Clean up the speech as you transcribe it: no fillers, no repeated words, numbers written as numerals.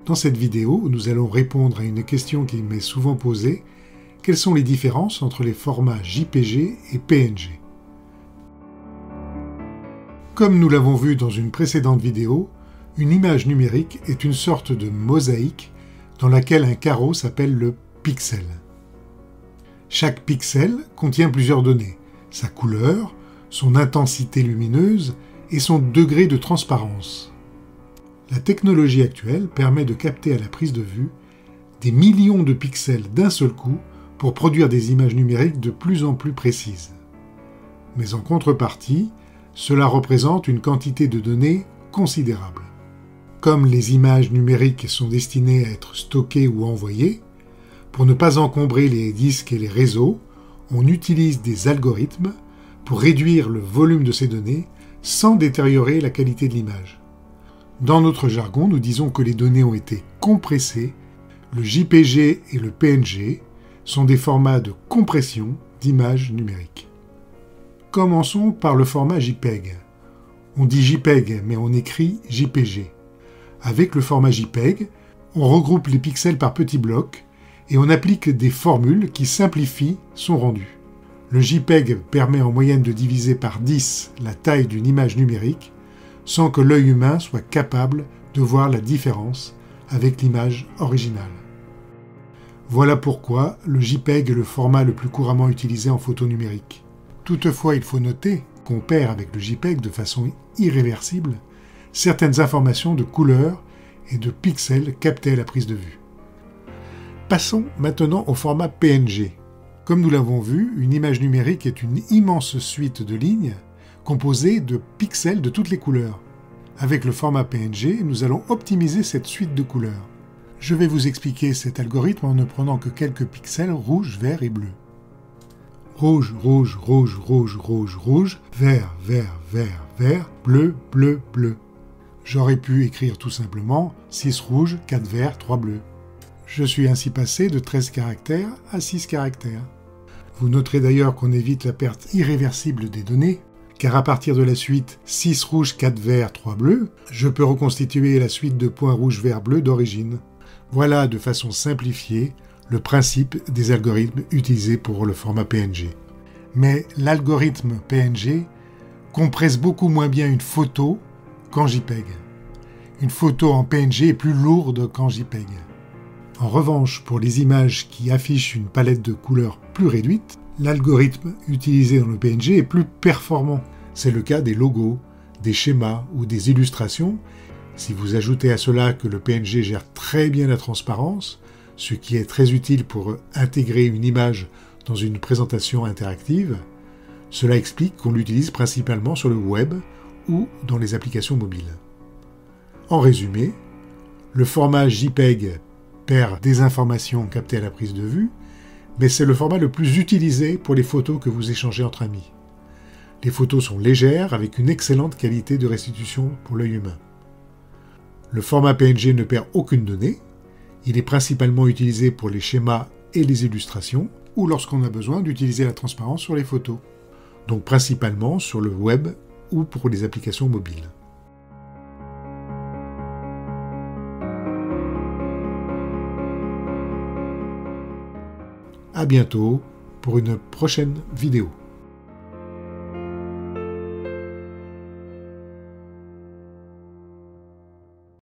Dans cette vidéo, nous allons répondre à une question qui m'est souvent posée. Quelles sont les différences entre les formats JPG et PNG? Comme nous l'avons vu dans une précédente vidéo, une image numérique est une sorte de mosaïque dans laquelle un carreau s'appelle le pixel. Chaque pixel contient plusieurs données, sa couleur, son intensité lumineuse et son degré de transparence. La technologie actuelle permet de capter à la prise de vue des millions de pixels d'un seul coup pour produire des images numériques de plus en plus précises. Mais en contrepartie, cela représente une quantité de données considérable. Comme les images numériques sont destinées à être stockées ou envoyées, pour ne pas encombrer les disques et les réseaux, on utilise des algorithmes pour réduire le volume de ces données sans détériorer la qualité de l'image. Dans notre jargon, nous disons que les données ont été compressées. Le JPG et le PNG sont des formats de compression d'images numériques. Commençons par le format JPEG. On dit JPEG, mais on écrit JPG. Avec le format JPEG, on regroupe les pixels par petits blocs et on applique des formules qui simplifient son rendu. Le JPEG permet en moyenne de diviser par 10 la taille d'une image numérique sans que l'œil humain soit capable de voir la différence avec l'image originale. Voilà pourquoi le JPEG est le format le plus couramment utilisé en photo numérique. Toutefois, il faut noter qu'on perd avec le JPEG de façon irréversible certaines informations de couleur et de pixels captés à la prise de vue. Passons maintenant au format PNG. Comme nous l'avons vu, une image numérique est une immense suite de lignes composée de pixels de toutes les couleurs. Avec le format PNG, nous allons optimiser cette suite de couleurs. Je vais vous expliquer cet algorithme en ne prenant que quelques pixels rouge, vert et bleu. Rouge, rouge, rouge, rouge, rouge, rouge, vert, vert, vert, vert, bleu, bleu, bleu. J'aurais pu écrire tout simplement 6 rouges, 4 verts, 3 bleus. Je suis ainsi passé de 13 caractères à 6 caractères. Vous noterez d'ailleurs qu'on évite la perte irréversible des données, car à partir de la suite 6 rouges, 4 verts, 3 bleus, je peux reconstituer la suite de points rouge, vert, bleu d'origine. Voilà de façon simplifiée le principe des algorithmes utilisés pour le format PNG. Mais l'algorithme PNG compresse beaucoup moins bien une photo qu'en JPEG. Une photo en PNG est plus lourde qu'en JPEG. En revanche, pour les images qui affichent une palette de couleurs plus réduite, l'algorithme utilisé dans le PNG est plus performant. C'est le cas des logos, des schémas ou des illustrations. Si vous ajoutez à cela que le PNG gère très bien la transparence, ce qui est très utile pour intégrer une image dans une présentation interactive, cela explique qu'on l'utilise principalement sur le web ou dans les applications mobiles. En résumé, le format JPEG perd des informations captées à la prise de vue, mais c'est le format le plus utilisé pour les photos que vous échangez entre amis. Les photos sont légères avec une excellente qualité de restitution pour l'œil humain. Le format PNG ne perd aucune donnée, il est principalement utilisé pour les schémas et les illustrations, ou lorsqu'on a besoin d'utiliser la transparence sur les photos, donc principalement sur le web ou pour les applications mobiles. À bientôt pour une prochaine vidéo.